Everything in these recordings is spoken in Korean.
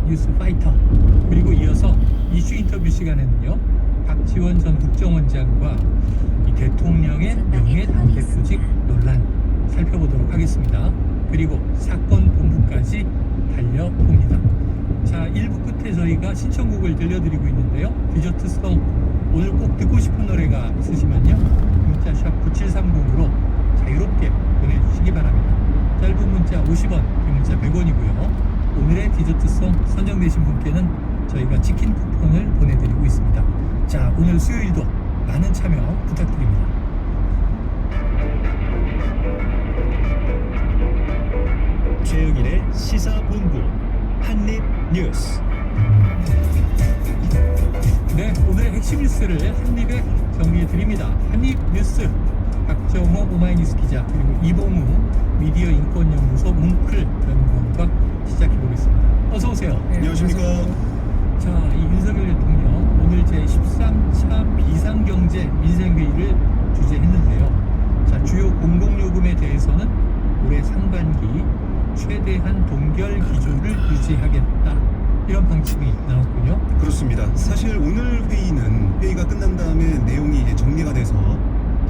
뉴스 파이터, 그리고 이어서 이슈 인터뷰 시간에는요, 박지원 전 국정원장과 이 대통령의 명예 당대표직 논란 살펴보도록 하겠습니다. 그리고 사건 본부까지 달려봅니다. 자, 1부 끝에 저희가 신청곡을 들려드리고 있는데요. 디저트송, 오늘 꼭 듣고 싶은 노래가 있으시면요, 문자샵 9730으로 자유롭게 보내주시기 바랍니다. 짧은 문자 50원, 긴 문자 100원이고요. 오늘의 디저트송 선정되신 분께는 저희가 치킨 쿠폰을 보내드리고 있습니다. 자, 오늘 수요일도 많은 참여 부탁드립니다. 최영일의 시사본부 한입뉴스. 네, 오늘의 핵심 뉴스를 한입에 정리해드립니다. 한입뉴스 박정호 오마이뉴스 기자, 그리고 이봉우 미디어 인권연구소 뭉클 연구원과 시작해보겠습니다. 어서오세요. 네, 안녕하십니까. 자, 이 윤석열 대통령 오늘 제13차 비상경제 민생회의를 주재했는데요. 자, 주요 공공요금에 대해서는 올해 상반기 최대한 동결 기조를 유지하겠다, 이런 방침이 나왔군요. 그렇습니다. 사실 오늘 회의가 끝난 다음에 내용이 이제 정리가 돼서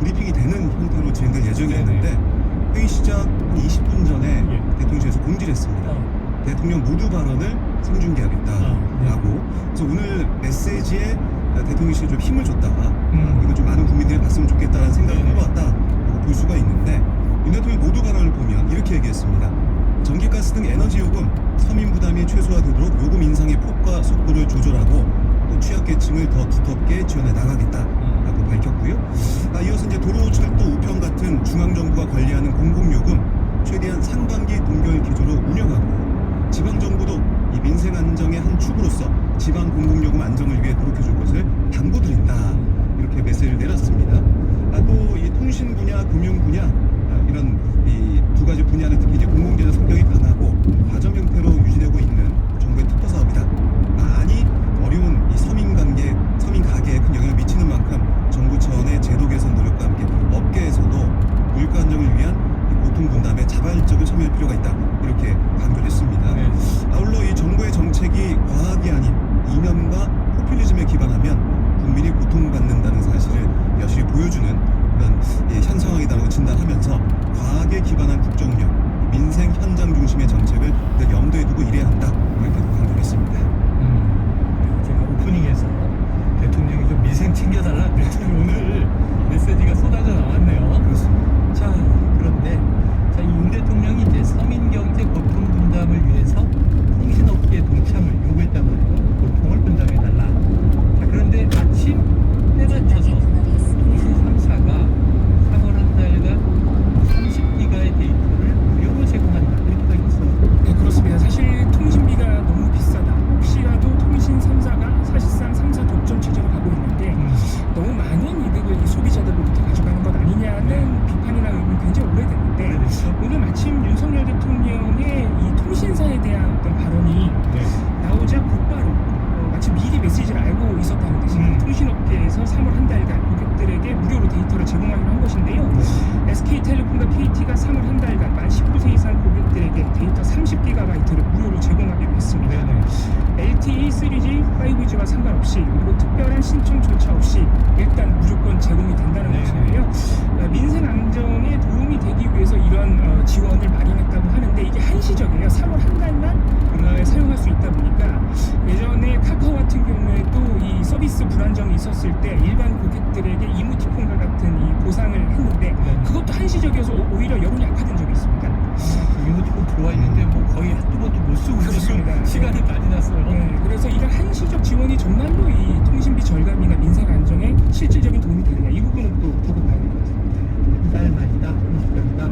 브리핑이 되는 형태로 진행될 예정이었는데, 회의 시작 한 20분 전에 대통령실에서 공지를 했습니다. 대통령 모두 발언을 생중계하겠다라고. 그래서 오늘 메시지에 대통령실이 좀 힘을 줬다. 이거 좀 많은 국민들이 봤으면 좋겠다는 생각을 해보았다라고 볼 수가 있는데, 윤 대통령 모두 발언을 보면 이렇게 얘기했습니다. 전기가스 등 에너지 요금, 서민 부담이 최소화되도록 요금 인상의 폭과 속도를 조절하고 또 취약계층을 더 두텁게 지원해 나가겠다라고 밝혔고요. 이어서 이제 도로, 철도, 우편 같은 중앙정부가 관리하는 공공요금 최대한 상반기 동결 기조로 운영하고, 지방정부도 이 민생 안정의 한 축으로서 지방 공공요금 안정을 위해 노력해줄 것을 당부드린다, 이렇게 메시지를 내렸습니다. 또 이 통신 분야, 금융 분야, 이런 이 두 가지 분야는 특히 이제 공공재정 성격이 강하고 과점 형태로 유지되고 있는 정부의 특허 사업이다. 많이 어려운 이 서민 가게에 큰 영향을 미치는 만큼 정부 차원의 제도 개선 노력과 함께 업계에서도 물가 안정을 위한 고통 분담에 자발적으로 참여할 필요가 있다, 이렇게 강조를 했습니다. 아울러 이 정부의 정책이 과학이 아닌 이념과 포퓰리즘에 기반하면 국민이 고통받는다는 사실을 여실히 보여주는 그런 현상이라고 진단하면서 과학에 기반한 국정운영, 민생 현장 중심의 정책을 늘 염두에 두고 일해야 한다, 이렇게 강조했습니다. 제가 오프닝에서 대통령이 좀 민생 챙겨달라 그랬더니 오늘 메시지가 쏟아져 나왔네요. 그렇습니다. 자, 그런데 이 윤 대통령이 이제 서민 경제 고통 분담을 위해서 통신업계 동참을 요구했단 말이에요. 고통을 분담해달라. 자, 그런데 마침 때가 져서 통신 3사가 3월 한 달간 30기가의 데이터를 무료로 제공한다, 이렇게 밝혔어요. 네, 그렇습니다. 사실 통신비가 너무 비싸다, 혹시라도 통신 3사가 사실상 3사 독점 체제로 가고 있는데 너무 많은 이득을 이 소비자들로부터 가져가는 것 아니냐는 비판이나 의견이 굉장히 오래됐는데, 오늘 마침 윤석열 대통령의 이 통신사에 대한 어떤 발언이 나오자 곧바로 마치 미리 메시지를 알고 있었다는 듯이 통신업계에서 3월 한 달간 고객들에게 무료로 데이터를 제공하기로 한 것인데요. SK텔레콤과 KT가 3월 한 달간 만 19세 이상 고객들에게 데이터 30GB를 무료로 제공하기로 했습니다. LTE, 3G, 5G와 상관없이, 그리고 특별한 신청조차 없이 일단 무조건 제공이 된다는 것인데요. 민생 안정에 도움이 되기 위해서 이런 지원을 마련했다고 하는데, 이게 한시적이에요. 3월 한 달만 사용할 수 있다 보니까, 예전에 카카오 같은 경우에도 이 서비스 불안정이 있었을 때 일반 고객들에게 이모티콘과 같은 이 보상을 했는데, 그것도 한시적이어서 오히려 여론이 약화된 적이 있습니다. 이모티콘 들어와 있는데 뭐 거의 한두 번도 못 쓰고 지금 시간이 많이 났어요. 네, 그래서 이런 한시적 지원이 정말로 이 통신비 절감이나 민생 안정에 실질적인 도움이 되느냐, 이 부분은 또 두고 봐야 될 것 같습니다. 달 말이다, 30달이다.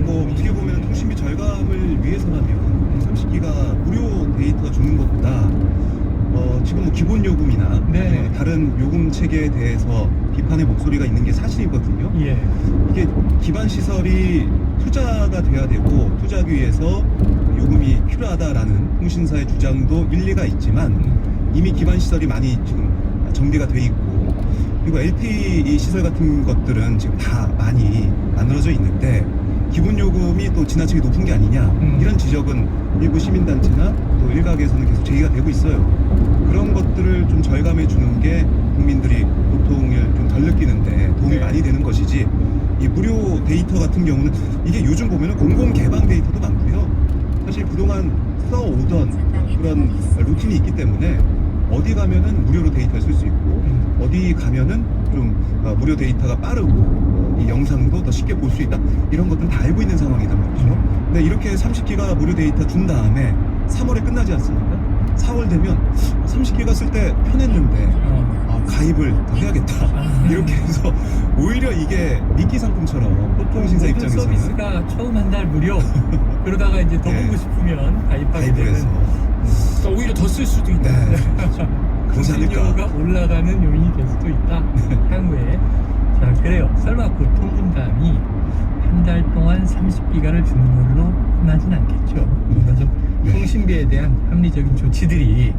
뭐 어떻게 보면 통신비 절감을 위해서라면 30기가 무료 데이터 주는 것보다 지금 뭐 기본 요금이나 다른 요금 체계에 대해서 비판의 목소리가 있는 게 사실이거든요. 이게 기반 시설이 투자가 돼야 되고 투자하기 위해서 요금이 필요하다라는 통신사의 주장도 일리가 있지만, 이미 기반 시설이 많이 지금 정비가 돼 있고, 그리고 LTE 시설 같은 것들은 지금 다 많이 만들어져 있는데 기본 요금이 또 지나치게 높은 게 아니냐, 이런 지적은 일부 시민단체나 또 일각에서는 계속 제기가 되고 있어요. 그런 것들을 좀 절감해 주는 게 국민들이 고통을 좀 덜 느끼는데 도움이 네. 많이 되는 것이지, 이 무료 데이터 같은 경우는 이게 요즘 보면은 공공 개방 데이터도 많고요. 사실 그동안 써오던 그런 루틴이 있기 때문에 어디 가면은 무료로 데이터를 쓸 수 있고 어디 가면은 좀 무료 데이터가 빠르고 이 영상도 더 쉽게 볼 수 있다, 이런 것들은 다 알고 있는 상황이단 말이죠. 근데 이렇게 30기가 무료 데이터 준 다음에 3월에 끝나지 않습니까? 4월 되면 30기가 쓸 때 편했는데 가입을 더 해야겠다 이렇게 해서 오히려 이게 미끼 상품처럼 통신사 모든 입장에서는 서비스가 처음 한 달 무료 그러다가 이제 더 네. 보고 싶으면 가입하게 가입을 되는 해서 그러니까 오히려 더 쓸 수도 있다. 네. 그러지 수수료가 않을까. 올라가는 요인이 될 수도 있다. 향후에. 자, 그래요. 설마 고통분담이 한 달 동안 30기가를 주는 걸로 끝나진 않겠죠. 뭔가 좀 네. 통신비에 대한 합리적인 조치들이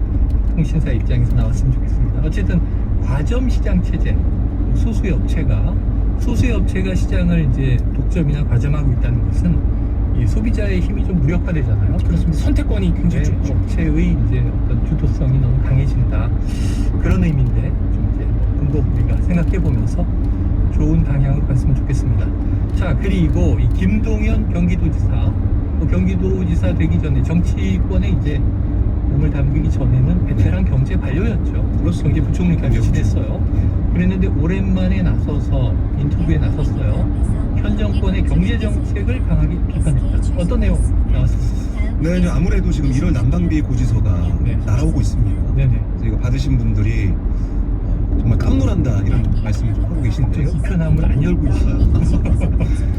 통신사 입장에서 나왔으면 좋겠습니다. 어쨌든 과점 시장 체제, 소수의 업체가 시장을 이제 독점이나 과점하고 있다는 것은 이 소비자의 힘이 좀 무력화되잖아요. 그렇습니다. 선택권이 굉장히 네, 좋죠. 업체의 이제 어떤 주도성이 너무 강해진다, 그런 의미인데 좀 이제 근거 우리가 생각해 보면서 좋은 방향으로 갔으면 좋겠습니다. 자, 그리고 이 김동연 경기도지사, 경기도지사 되기 전에 정치권에 이제 몸을 담그기 전에는 베테랑 경제 관료였죠. 경제부총리까지 지냈어요. 그랬는데 오랜만에 나서서 인터뷰에 나섰어요. 현 정권의 경제 정책을 강하게 비판했다. 어떤 내용 나왔습니까? 네, 아무래도 지금 1월 난방비 고지서가 네. 날아오고 있습니다. 네네. 그래서 이거 받으신 분들이 정말 깜놀한다, 이런 말씀을 좀 하고 계신데요. 이 편함을 안 열고 있어요.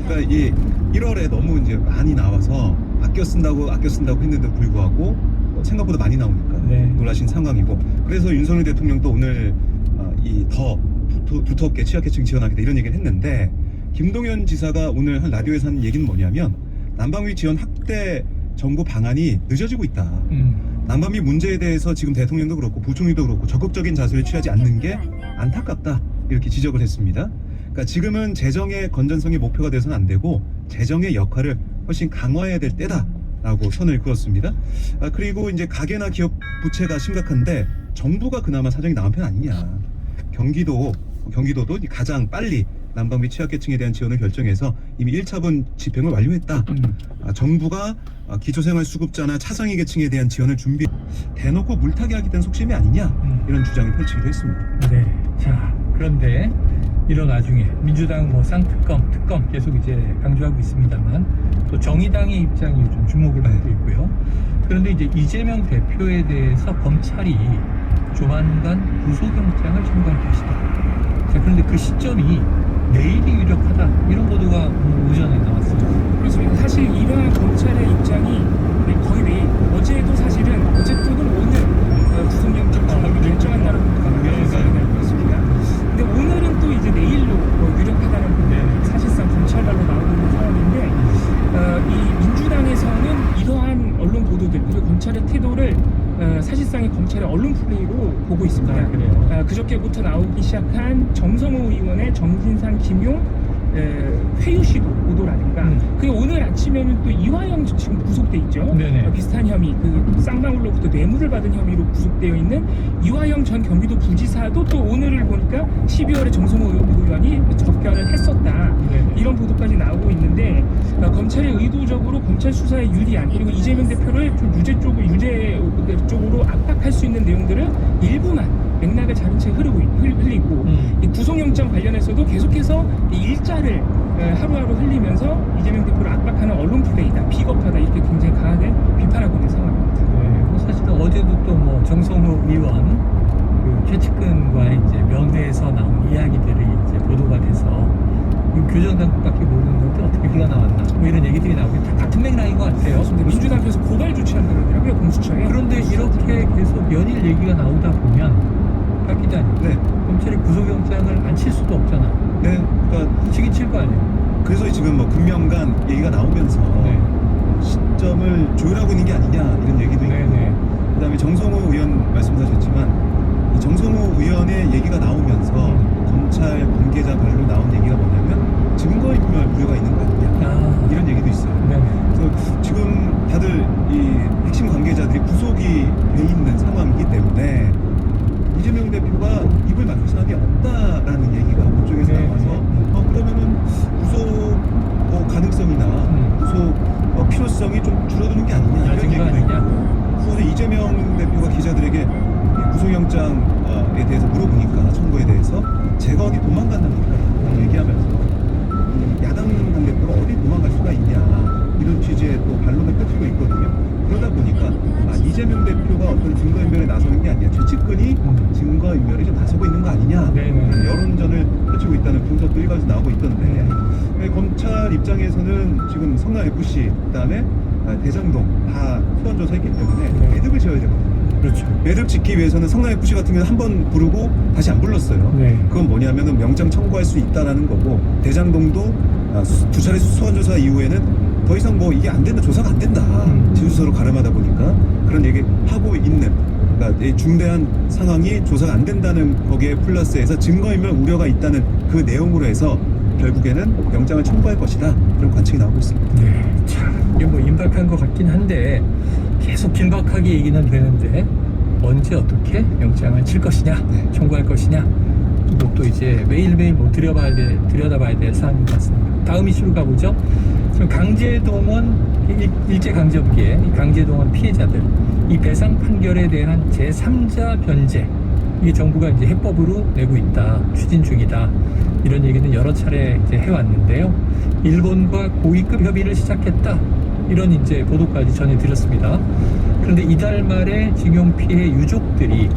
그러니까 이 1월에 너무 이제 많이 나와서 아껴 쓴다고 했는데도 불구하고 생각보다 많이 나오니까 네. 놀라신 상황이고, 그래서 윤석열 대통령도 오늘 이 더 두텁게 취약계층 지원하겠다 이런 얘기를 했는데, 김동연 지사가 오늘 한 라디오에서 하는 얘기는 뭐냐면 난방비 지원 확대 정부 방안이 늦어지고 있다. 난방비 문제에 대해서 지금 대통령도 그렇고 부총리도 그렇고 적극적인 자세를 취하지 않는 게 안타깝다, 이렇게 지적을 했습니다. 그러니까 지금은 재정의 건전성이 목표가 돼서는 안 되고 재정의 역할을 훨씬 강화해야 될 때다라고 선을 그었습니다. 그리고 이제 가계나 기업 부채가 심각한데 정부가 그나마 사정이 나은 편 아니냐. 경기도도 가장 빨리 난방비 취약계층에 대한 지원을 결정해서 이미 1차분 집행을 완료했다. 정부가 기초생활수급자나 차상위 계층에 대한 지원을 준비, 대놓고 물타기 하겠다는 속셈이 아니냐, 이런 주장을 펼치기도 했습니다. 네. 자, 그런데 이런 와중에 민주당은 뭐 쌍특검, 특검 계속 이제 강조하고 있습니다만 또 정의당의 입장이 요즘 주목을 받고 있고요. 그런데 이제 이재명 대표에 대해서 검찰이 조만간 구속영장을 청구할 것이다. 자, 그런데 그 시점이 내일이 유력하다, 이런 보도가 오늘 오전에 나왔습니다. 그렇습니다. 사실 이러한 검찰의 입장이 거의 매일, 어제도 사실은 어제 또는 오늘 구속영장 청구를 결정한다는 보도가 나왔습니다. 근데 오늘은 또 이제 내일로 유력하다는 보도, 사실상 검찰발로 나오고 있는 상황인데, 이 민주당에서는 이러한 언론 보도들 그리고 검찰의 태도를 사실상의 검찰의 언론 플레이로 보고 있습니다. 아, 그래요? 그저께부터 나오기 시작한 정성호 의원의 정진상, 김용 회유식 보도라든가, 그리고 오늘 아침에는 또 이화영 지금 구속돼 있죠. 네네. 비슷한 혐의, 그 쌍방울로부터 뇌물을 받은 혐의로 구속되어 있는 이화영 전 경기도 부지사도 또 오늘을 보니까 12월에 정성호 의원이 접견을 했었다. 네네. 이런 보도까지 나오고 있는데, 검찰이 의도적으로 검찰 수사에 유리한, 그리고 이재명 대표를 좀 유죄 쪽으로 압박할 수 있는 내용들을 일부만 맥락을 자른 채 흘리고, 이 구속영장 관련해서도 계속해서 이 일자를 하루하루 흘리면서 이재명 대표를 압박하는 언론 플레이다, 비겁하다, 이렇게 굉장히 강하게 비판하고 있는 상황입니다. 네, 뭐 사실은 어제도 또 뭐 정성호 의원 그 최측근과의 이제 면회에서 나온 이야기들이 이제 보도가 돼서 이 교정 당국밖에 모르는 것들 어떻게 비가 나왔나, 뭐 이런 얘기들이 나오고 다 같은 맥락인 것 같아요. 민주당에서 고발 조치한다 그러더라고요, 공수처에. 그런데 이렇게 계속 연일 얘기가 나오다 보면 박 기자님, 네, 검찰이 구속영장을 안 칠 수도 없잖아. 네, 그러니까 치긴 칠 거 아니에요. 그래서 지금 뭐 금명간 얘기가 나오면서 네. 시점을 조율하고 있는 게 아니냐, 이런 얘기도 있고, 네네. 그다음에 정성호 의원 말씀하셨지만 이 정성호 의원의 얘기가 나오면서 검찰 관계자 발로 나온 얘기가 뭐냐면 증거인멸 우려가 있는 거 아니냐, 아, 이런 얘기도 있어요. 네네. 그래서 지금 다들 이 핵심 관계자들이 구속이 돼 있는 상황이기 때문에 이재명 대표가 입을 막을 사람이 없다라는 얘기가 그쪽에서 네. 나와서 그러면은 구속 가능성이나 구속 필요성이 좀 줄어드는 게 아니냐 이런 낮은 거 얘기도 있고 아니냐. 그래서 이재명 대표가 기자들에게 이 구속영장에 대해서 물어보니까 청구에 대해서 제가 어디 도망간답니까 얘기하면서 야당 당대표가 어디 도망갈 수가 있냐 이런 취지의 또 반론을 펼치고 있거든요. 그러다 보니까 이재명 대표가 어떤 증거인멸에 나서는 게 아니라 최측근이 증거인멸에 좀 나서고 있는 거 아니냐 네네. 여론전을 펼치고 있다는 분석도 일각에서 나오고 있던데 검찰 입장에서는 지금 성남FC 그다음에 대장동 다 소환 조사했기 때문에 네. 매듭을 지어야 되거든요. 그렇죠. 매듭 짓기 위해서는 성남FC 같은 경우는 한 번 부르고 다시 안 불렀어요. 네. 그건 뭐냐면은 명장 청구할 수 있다라는 거고 대장동도 두 차례 소환 조사 이후에는 더 이상 뭐 이게 안 된다 조사가 안 된다 지수서로 가름하다 보니까 그런 얘기 하고 있는 그러니까 이 중대한 상황이 조사가 안 된다는 거기에 플러스해서 증거인멸 우려가 있다는 그 내용으로 해서 결국에는 영장을 청구할 것이다 그런 관측이 나오고 있습니다. 네. 참 이게 뭐 임박한 것 같긴 한데 계속 긴박하게 얘기는 되는데 언제 어떻게 영장을 칠 것이냐 네. 청구할 것이냐 또 이제 매일매일 뭐 들여다봐야 될 사안인 것 같습니다. 다음 이슈로 가보죠. 지금 강제동원 일제강점기에 이 강제동원 피해자들 이 배상 판결에 대한 제3자 변제 이게 정부가 이제 해법으로 내고 있다 추진 중이다 이런 얘기는 여러 차례 이제 해왔는데요. 일본과 고위급 협의를 시작했다 이런 이제 보도까지 전해드렸습니다. 그런데 이달 말에 징용 피해 유족들이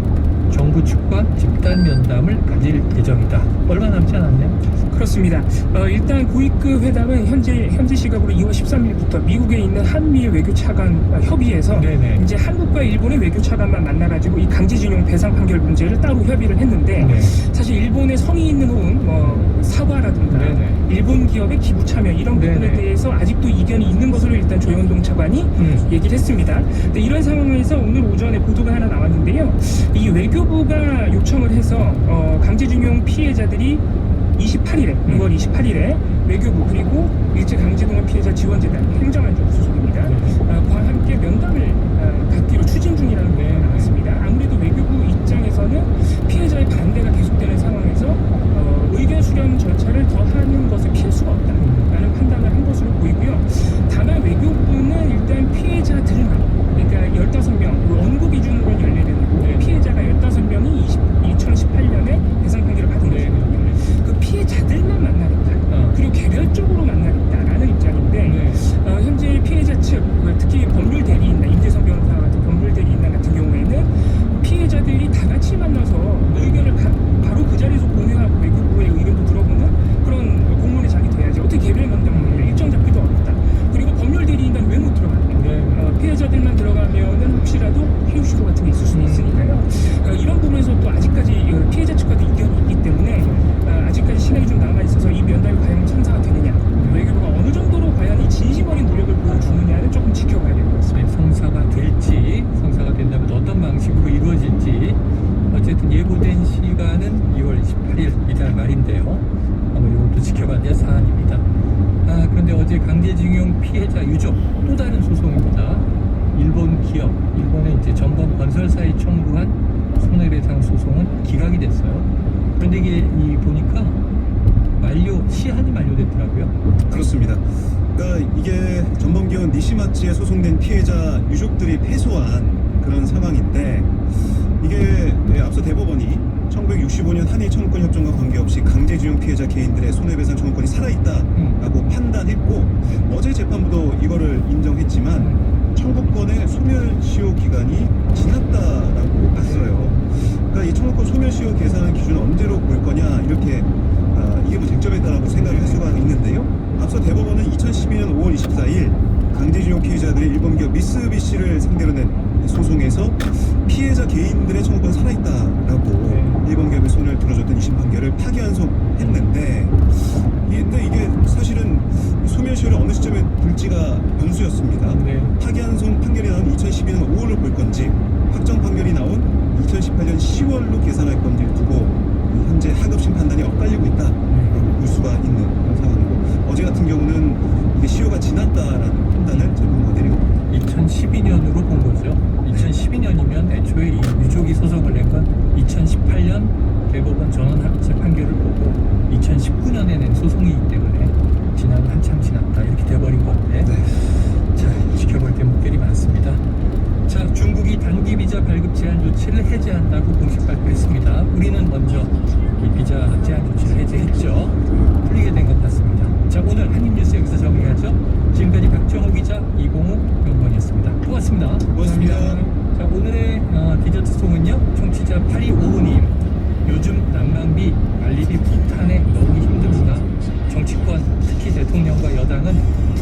정부 측과 집단 면담을 가질 예정이다. 얼마 남지 않았네요. 그렇습니다. 일단 고위급 회담은 현재 시각으로 2월 13일부터 미국에 있는 한미 외교 차관 협의에서 네네. 이제 한국과 일본의 외교 차관만 만나가지고 이 강제징용 배상 판결 문제를 따로 협의를 했는데 네. 사실 일본의 성의 있는 호응, 뭐 사과라든가 네네. 일본 기업의 기부 참여 이런 부분에 네네. 대해서 아직도 이견이 있는 것으로 일단 조영동 차관이 얘기를 했습니다. 근데 이런 상황에서 오늘 오전에 보도가 하나 나왔는데요. 이 외교부가 요청을 해서 강제징용 피해자들이 28일에 6월 28일에 외교부 그리고 일제강제동원 피해자 지원재단 행정안전 소속입니다. 과 함께 면담을 갖기로 추진 중이라는 보도가 나왔습니다. 아무래도 외교부 입장에서는 피해자의 반대가 계속되는 상황에서 의견 수렴 절차를 더 하는 것을 피할 수가 없다라는 판단을 한 것으로 보이고요. 다만 외교부는 일단 피해자들만 그러니까 15명 원고 기준으로 14명이고 피해자가 15명이 2018년에 배상 판결을 받은 거거든요. 그 피해자들만 만나겠다. 그리고 개별적으로 만나겠다라는 입장인데 현재 피해자 측 특히 법률 대리인단 임재성 변호사 같은 법률 대리인단 같은 경우에는 피해자들이 다 같이 만나서 의견을 바로 그 자리에서 공유하고 외교부의 의견도 들어보는 그런 공론의 장이 돼야지 어떻게 개별 면담을 일정 잡기도 어렵다. 그리고 법률 대리인단 왜 못 들어가냐? 피해자들만 들어가면은 혹시라도 해유 시도 같은 게 있을 수 있으니까요. 이런 부분에서 또 아직까지 피해자 측과도 이견이 있기 때문에 아직까지 시간이 좀 남아 있어서 이 면담이 과연 성사가 되느냐, 외교부가 어느 정도로 과연 이 진심 어린 노력을 보여주느냐는 조금 지켜봐야 될 것 같습니다. 성사가 될지, 성사가 된다면 어떤 방식으로 이루어질지 어쨌든 예고된 시간은 2월 28일 이달 말인데요. 아마 이것도 지켜봐야 될 사안입니다. 그런데 어제 강제징용 피해자 유족 또 다른 소송입니다. 일본 기업, 일본의 이제 전범 건설사에 청구한 손해배상 소송은 기각이 됐어요. 그런데 이게 보니까 시한이 만료됐더라고요. 그렇습니다. 그러니까 이게 전범기업 니시마츠에 소송된 피해자 유족들이 패소한 그런 상황인데 이게 앞서 대법원이 1965년 한일 청구권 협정과 관계없이 강제징용 피해자 개인들의 손해배상 청구권이 살아있다라고 판단했고 어제 재판부도 이거를 인정했지만 청구권의 소멸시효 기간이 지났다라고 봤어요. 그러니까 이 청구권 소멸시효 계산하는 기준은 언제로 볼 거냐 이렇게 이게 뭐 쟁점했다라고 생각을 할 수가 있는데요. 앞서 대법원은 2012년 5월 24일 강제징용 피해자들이 일본 기업 미쓰비시를 상대로 낸 소송에서 피해자 개인들의 청구권 살아있다라고 일본 기업의 손을 들어줬던 2심 판결을 파기환송했는데 근데 이게 사실은 소멸시효를 어느 시점에 둘지가 변수였습니다. 파기환송 판결이 나온 2012년 5월로 볼 건지 확정 판결이 나온 2018년 10월로 계산할 건지를 두고 현재 하급심 판단이 엇갈리고 있다라고 볼 수가 있는 그런 상황이고 어제 같은 경우는 이게 시효가 지났다라는 판단을 가족이 소송을 낸 건 2018년 대법원 전원합의체 판결을 보고 2019년에 낸 소송이기 때문에 지난이 한참 지났다 이렇게 돼버린 건데 네. 자, 지켜볼 대목들이 많습니다. 자, 중국이 단기 비자 발급 제한 조치를 해제한다고 공식 발표했습니다. 우리는 먼저 이 비자 제한 조치를 해제했죠. 풀리게 된 것 같습니다. 자, 오늘 한입뉴스 여기서 정리하죠. 지금까지 박정호 기자, 이봉욱 연구원이었습니다. 고맙습니다. 고맙습니다. 자, 오늘의 디저트송은요. 청취자 8255님. 요즘 난방비, 관리비 폭탄에 너무 힘듭니다. 정치권, 특히 대통령과 여당은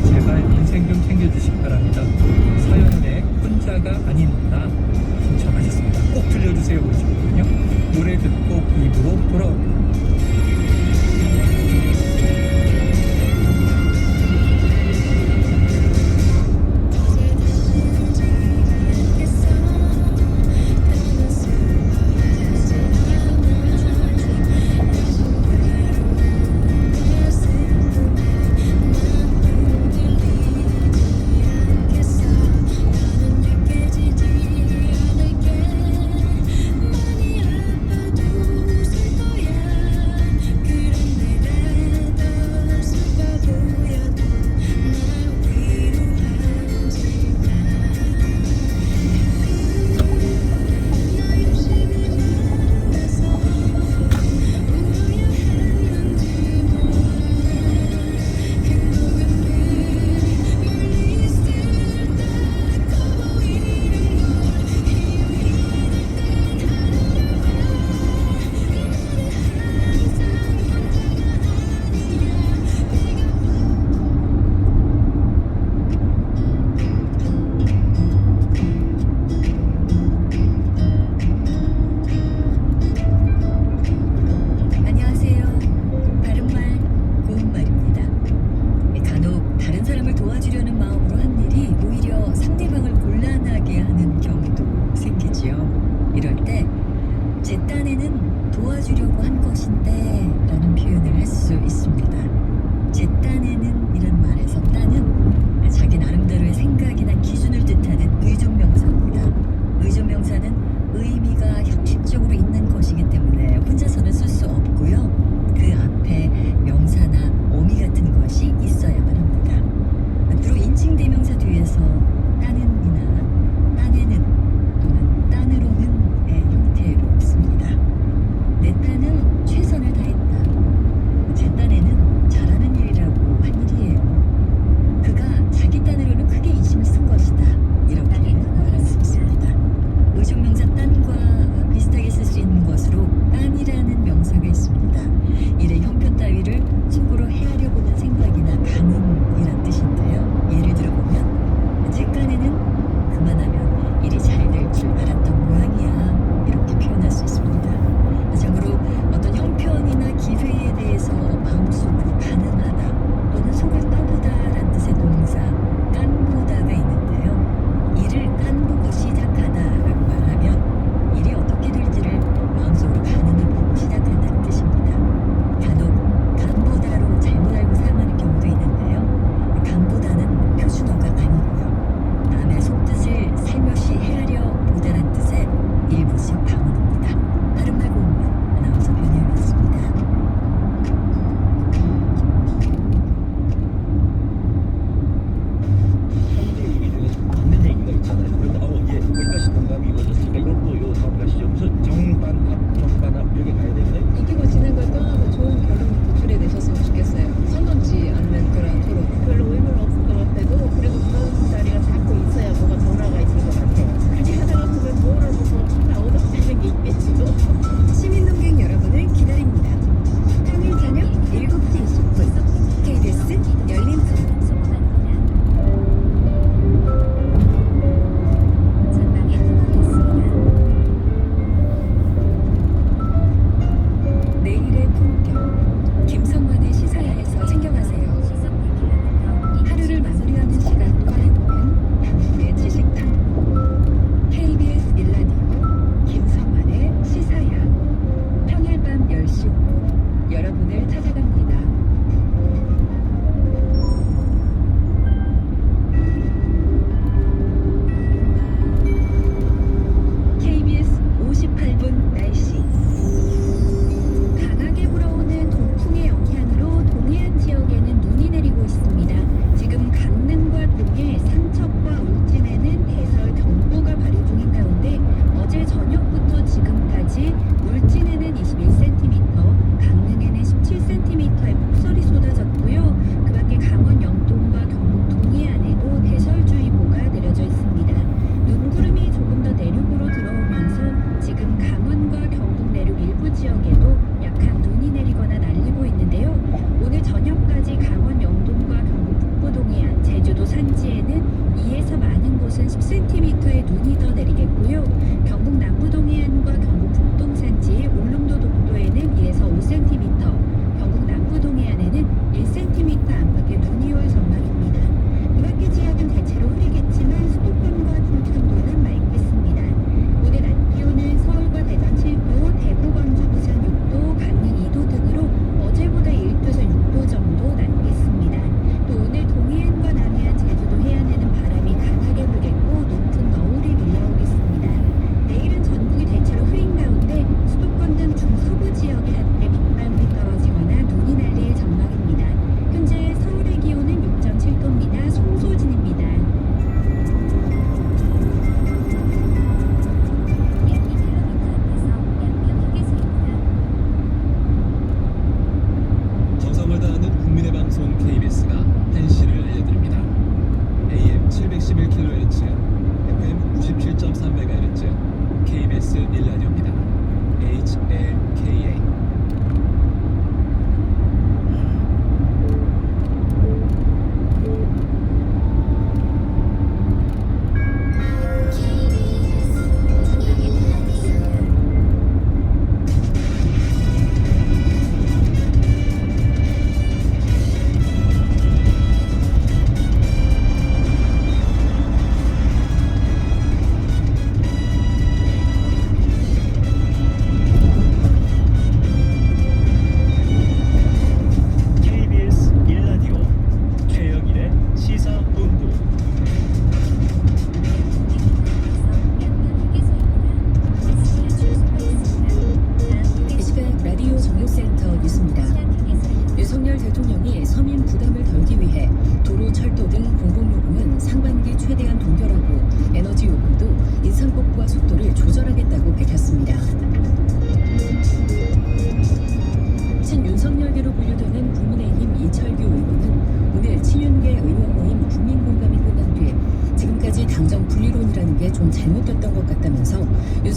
제발 민생 좀 챙겨주시기 바랍니다. 서연의 혼자가 아닌 나 신청하셨습니다. 꼭 들려주세요. 그러시거든요. 노래 듣고 입으로 돌아옵니다.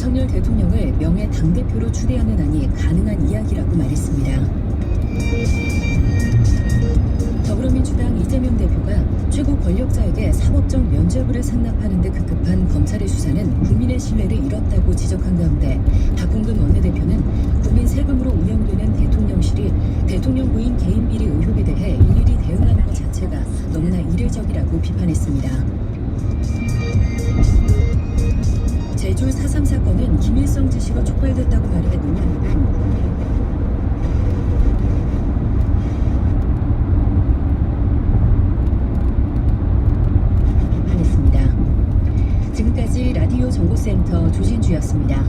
윤석열 대통령을 명예 당대표로 추대하는 안이 가능한 이야기라고 말했습니다. 더불어민주당 이재명 대표가 최고 권력자에게 사법적 면죄부를 상납하는 데 급급한 검찰의 수사는 국민의 신뢰를 잃었다고 지적한 가운데 박홍근 원내대표는 국민 세금으로 운영되는 대통령실이 대통령 부인 개인 비리 의혹에 대해 일일이 대응하는 것 자체가 너무나 이례적이라고 비판했습니다. 제주 4.3 사건은 김일성 지시로 촉발됐다고 말해 논란이 지금까지 라디오 정보센터 조진주였습니다.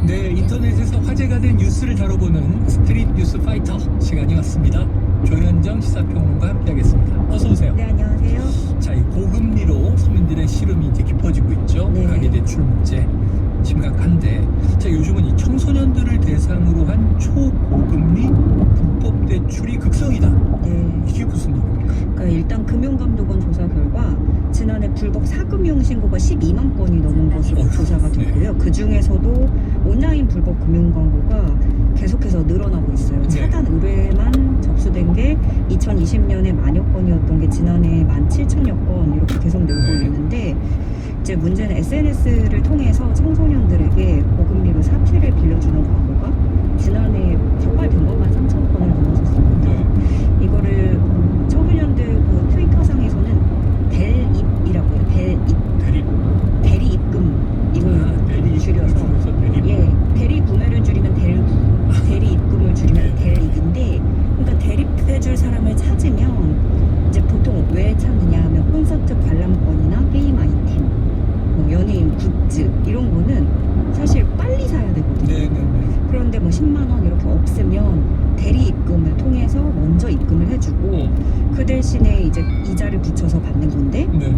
네, 인터넷에서 화제가 된 뉴스를 다뤄보는 스트릿 뉴스 파이터 시간이 왔습니다. 조현정 시사평론가 함께하겠습니다. 어서 오세요. 네, 안녕하세요. 자, 이 고금리로 서민들의 시름이 이제 깊어지고 있죠. 네. 가계대출 문제 심각한데, 자, 요즘은 이 청소년들을 대상으로 한 초고금리 불법 대출이 극성이다. 네. 이게 무슨 얘기입니까? 그러니까 일단 금융감독원 조사 결과 지난해 불법 사금융 신고가 12만 건이 넘은 것으로 어휴, 조사가 됐고요. 그 중에서도 온라인 불법 금융 광고가 계속해서 늘어나고 있어요. 네. 차단 의뢰만 접수된 게 2020년에 만여 건이었던 게 지난해 17,000여 건 이렇게 계속 늘고 네. 있는데, 이제 문제는 SNS를 통해서 청소년들에게 고금리로 사채를 빌려주는 광고가 지난해 적발된 것만 3,000 건을 넘어섰습니다. 네. 이거를 청소년들 그 트위터상에서는 델입이라고 해요. 대립. 대리입금임을 대리 줄여서 대립. 예, 대리 구매를 줄이면 델구, 대리 입금을 줄이면 델입인데, 그러니까 대립해줄 사람을 찾으면 이제 보통 왜 찾느냐 하면 콘서트 관람권이나 게임 아이템, 뭐 연예인 굿즈 이런 거는 사실 빨리 사야 되거든요. 네네네. 그런데 뭐 10만 원 이렇게 없으면 대리 입금을 통해서 먼저 입금을 해주고 그 대신에 이제 이자를 붙여서 받는 건데, 네네.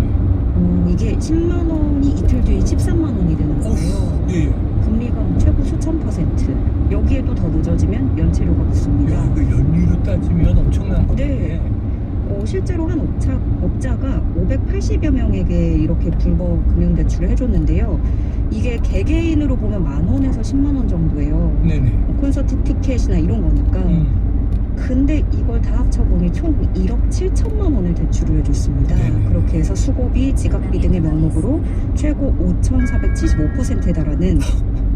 이게 10만 원이 이틀 뒤에 13만 원이 되는 거예요. 예, 예. 금리가 뭐 최고 수천 %. 여기에도 더 늦어지면 연체료가 붙습니다. 야, 그 연리로 따지면 엄청난 건데. 네. 실제로 한 업자가 580여 명에게 이렇게 불법 금융대출을 해줬는데요. 이게 개개인으로 보면 10,000원에서 10만 원 정도예요. 네네. 콘서트 티켓이나 이런 거니까. 근데 이걸 다 합쳐보니 총 1억 7천만 원을 대출을 해줬습니다. 네네. 그렇게 해서 수고비, 지각비 등의 명목으로 최고 5,475%에 달하는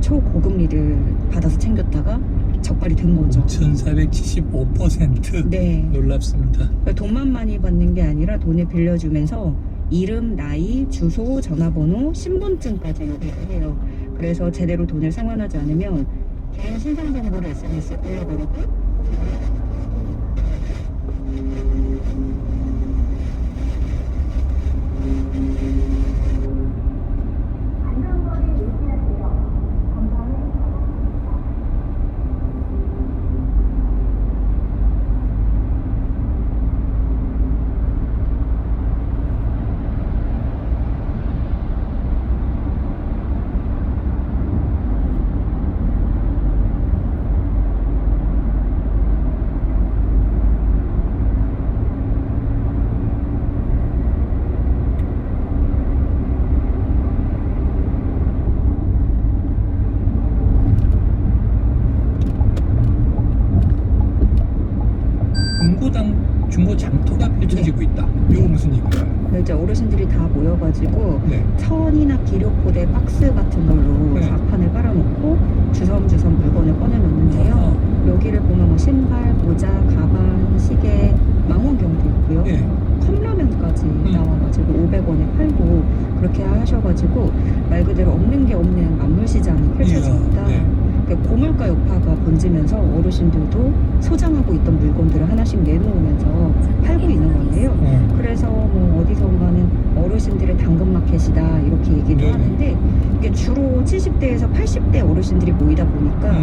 초고금리를 받아서 챙겼다가 적발이 된 거죠. 1,475%. 네. 놀랍습니다. 그러니까 돈만 많이 받는 게 아니라 돈을 빌려주면서 이름, 나이, 주소, 전화번호, 신분증까지 요구를 해요. 그래서 제대로 돈을 상환하지 않으면 개인 신상 정보를 SNS에 올려버리고 중고 장터가 펼쳐지고 있다. 이거 무슨 얘기인가요? 이제 어르신들이 다 모여가지고 네. 천이나 기록고대 박스 같은 걸로 네. 좌판을 깔아놓고 주섬주섬 물건을 꺼내놓는데요. 여기를 보면 뭐 신발, 모자, 가방, 시계, 망원경도 있고요. 네. 컵라면까지 나와가지고 500원에 팔고 그렇게 하셔가지고 말 그대로 없는 게 없는 만물시장이 펼쳐집니다. 이야, 네. 그러니까 고물가 여파가 번지면서 어르신들도 소장하고 있던 물건들을 하나씩 내놓으면서 팔고 있는 건데요. 그래서 뭐 어디선가는 어르신들의 당근마켓이다 이렇게 얘기도 네네. 하는데, 이게 주로 70대에서 80대 어르신들이 모이다 보니까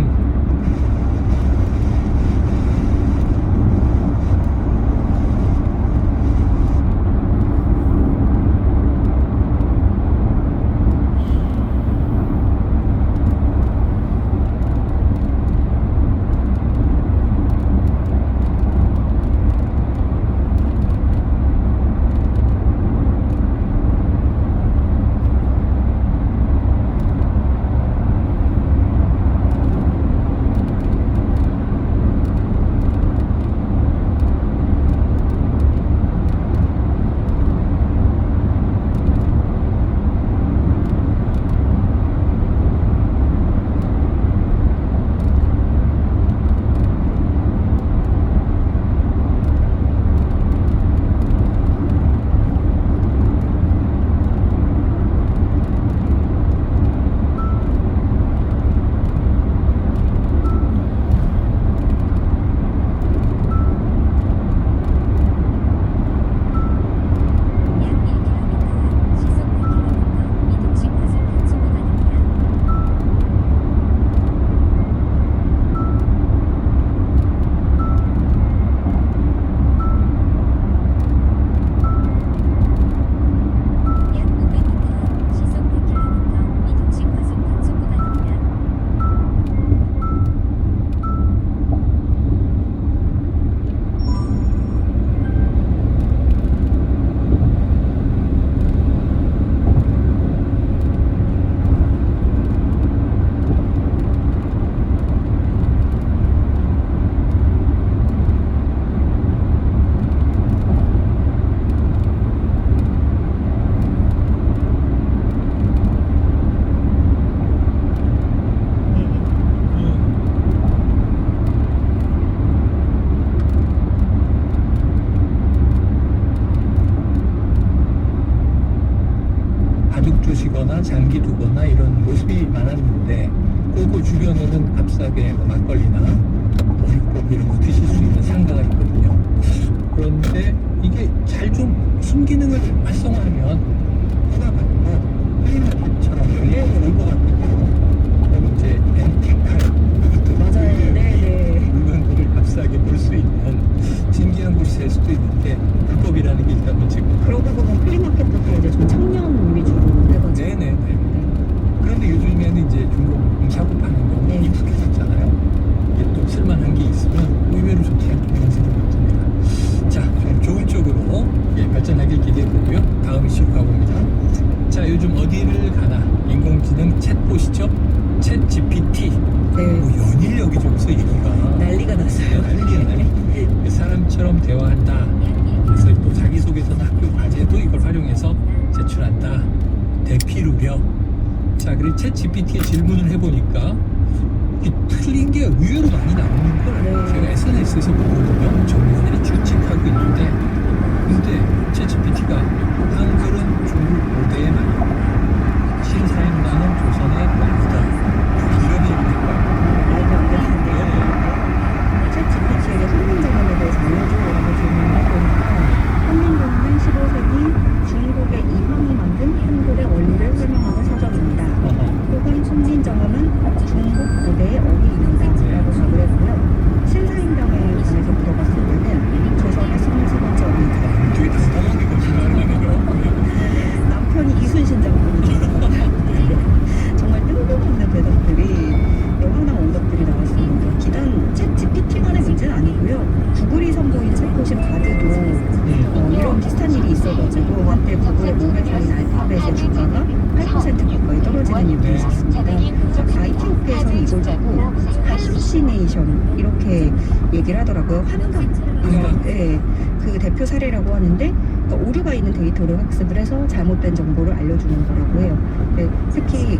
두거나 장기 두거나 이런 모습이 많았는데 그 주변에는 값싸게 뭐 막걸리나 머릿고기 이런 거 드실 수 있는 상가가 있거든요. 그런데 이게 잘 좀 순기능을 활성화하면 누가 봐도 플리마켓처럼 열릴 것 같거든요. 그럼 이제 렌트카 맞아요. 네네. 물건들을 값싸게 볼 수 있는 신기한 곳이 될 수도 있는데 불법이라는 게 일단 문제고. 그러고 보면 플리마켓부터 이제 좀 청년 위주로 해가지고. 네네네. 그런데 요즘에는 이제 중고 사고 파는 거 네. 익숙해졌잖아요. 이게 또 쓸만한 게 있으면 의외로 좋지 않겠는 생각이 듭니다. 자, 좀 좋은 쪽으로 발전하길 기대해 보고요. 다음 이슈로 가봅니다. 자, 요즘 어디를 가나 인공지능 챗봇이죠. 챗 GPT. 네. 뭐 연일 여기저기서 얘기가 난리가 났어요. 난리야 난리. 사람처럼 대화한다. 그래서 또 자기소개서나 학교 과제도 이걸 활용해서 제출한다. 대피루려. 자, 그리고 챗 GPT에 질문을 해보니까 이게 틀린 게 의외로 많이 나오는 걸 네. 제가 SNS에서 보거든요. 전문가들이 쭉 체크하고 있는데, 근데 챗 GPT가 한글은 중국 고대의 말, 신사임당은 조선의 말이다. 이런 얘기를 했거든요. 말도 안 되는데. 챗 GPT에게 훈민정음에 대해서 알려줘라고 질문을 해보니까 훈민정음은 15세기 중국의 이황이 만든 한글의 원리를 설명하는 서적입니다. 혹은 훈민정음은 중국 고대의 어휘입니다. 라고 답을 했고요. 신사임당에 관해서 물어봤을 때는 조선의 23번째 어휘입니다. 되게 당당하게 거짓말을 하네요. 남편이 이순신 장군이죠. 정말 뜬금없는 대답들이 여황당 오답들이 나왔습니다. 기단 챗 GPT만의 문제는 아니고요. 구글이 선보인 챗봇인 바드도 이런 비슷한 일이 있어가지고 한때 구글의 모회사인 알파벳의 주가가 8% 가까이 떨어지는 일도 있었습니다. IT 업계에서는 이걸 두고 할루시네이션 이렇게 얘기를 하더라고요. 환각. 네, 그 대표 사례라고 하는데 그러니까 오류가 있는 데이터를 학습을 해서 잘못된 정보를 알려주는 거라고 해요. 네, 특히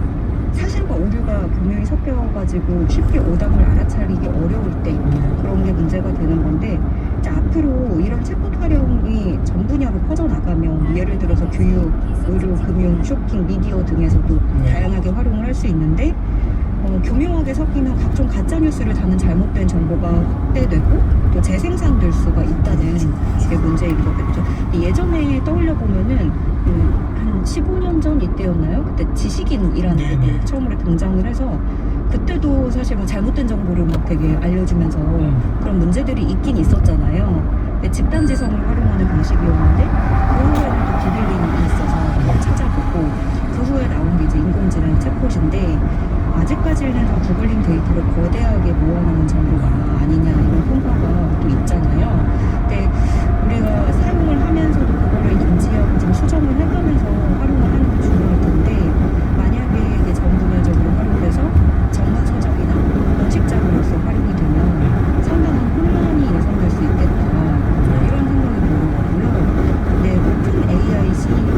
사실과 오류가 교묘히 섞여가지고 쉽게 오답을 알아차리기 어려울 때 그런 게 문제가 되는 건데 이제 앞으로 이런 챗봇 활용이 전 분야로 퍼져나가면 예를 들어서 교육, 의료, 금융, 쇼핑, 미디어 등에서도 다양하게 활용을 할 수 있는데 교묘하게 섞이면 각종 가짜뉴스를 담은 잘못된 정보가 확대되고 또 재생산될 수가 있다는 게 문제인 거겠죠. 예전에 떠올려 보면은 한 15년 전 이때였나요? 그때 지식인이라는 네네. 게 처음으로 등장을 해서 그때도 사실 뭐 잘못된 정보를 막 되게 알려주면서 그런 문제들이 있긴 있었잖아요. 근데 집단지성을 활용하는 방식이었는데 그 후에는 또 기들림이 있어서 찾아보고 그 후에 나온 게 이제 인공지능 챗봇인데 아직까지는 좀 구글링 데이터를 거대하게 모아놓은 정보가 아니냐 이런 평가가 또 있잖아요. 근데 우리가 사용을 하면서도 그거를 인지하고 좀 수정을 해가면서 활용을 하는 게 중요할 텐데 만약에 이게 전 분야적으로 활용돼서 전문 서적이나 공식자료로서 활용이 되면 상당한 혼란이 예상될 수 있겠다 이런 생각이 들더라고요. 네, 오픈 AIC도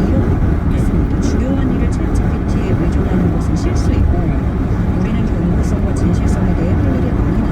이런 있습니다. 중요한 일을 챗 GPT에 의존하는 것은 실수이고 우리는 경고성과 진실성에 대해 할 일이 많이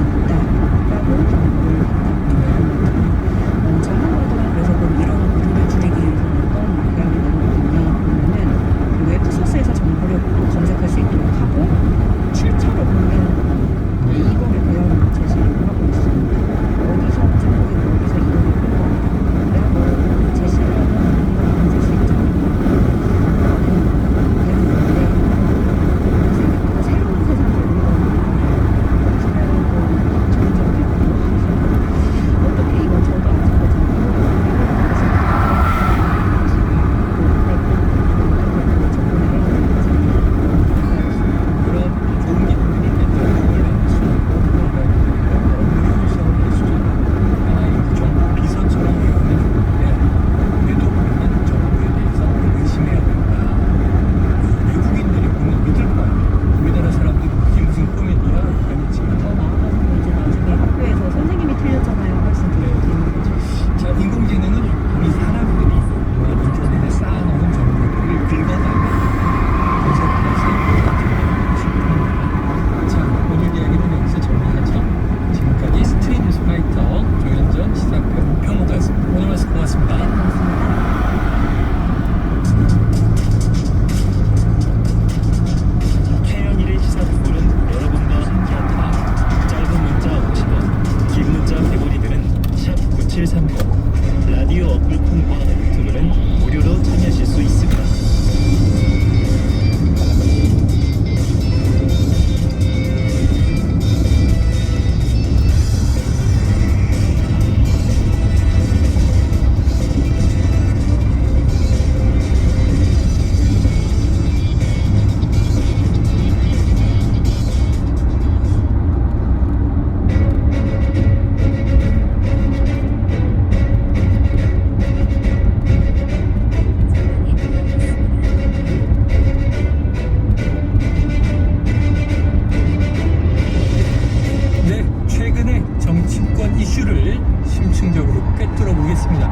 하겠습니다.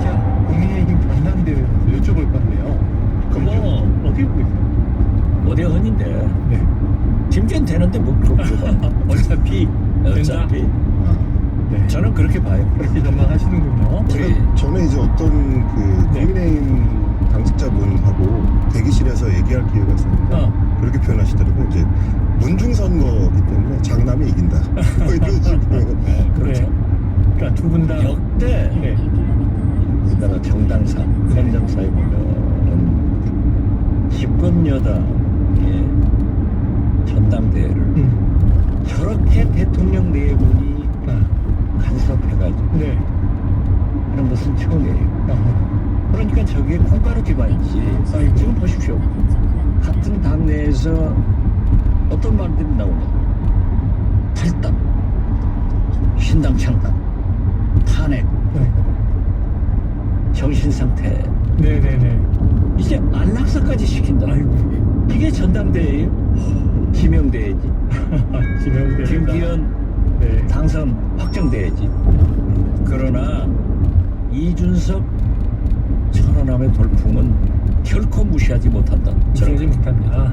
자, 국민의힘 전당대회 여쭤볼 건데요. 그거 어떻게 보고 있어요? 어대헌인데 네. 김기현 되는데 뭐 그거 어차피 된다. 어차피 네. 저는 그렇게 봐요. 그렇게 전망하시는군요. 우리 전에 이제 어떤 그 네. 국민의힘 당직자분하고 대기실에서 얘기할 기회가 있었는데 그렇게 표현하시더라고요. 이제 문중선거기 때문에 장남이 이긴다. 뭐 이런 식으로. 그렇죠. 그러니까 두 분 다. 역대 네. 우리나라 정당사 헌정사에 보면은 집권 여당의 전당대회를 저렇게 대통령 네 분이 간섭해가지고 네. 하는 것은 처음이에요. 그러니까 저게 콩가루 기반이지. 아이고. 지금 보십시오. 같은 당내에서 어떤 말들이 나오냐. 탈당, 신당 창당, 탄핵, 네. 정신상태. 네네네. 이제 안락사까지 시킨다. 아이고. 이게 전당대회예요. 지명대회지. 지명대. 김기현 네. 당선 확정돼야지. 그러나 이준석 천안함의 돌풍은 결코 무시하지 못한다. 무시하지 못한다.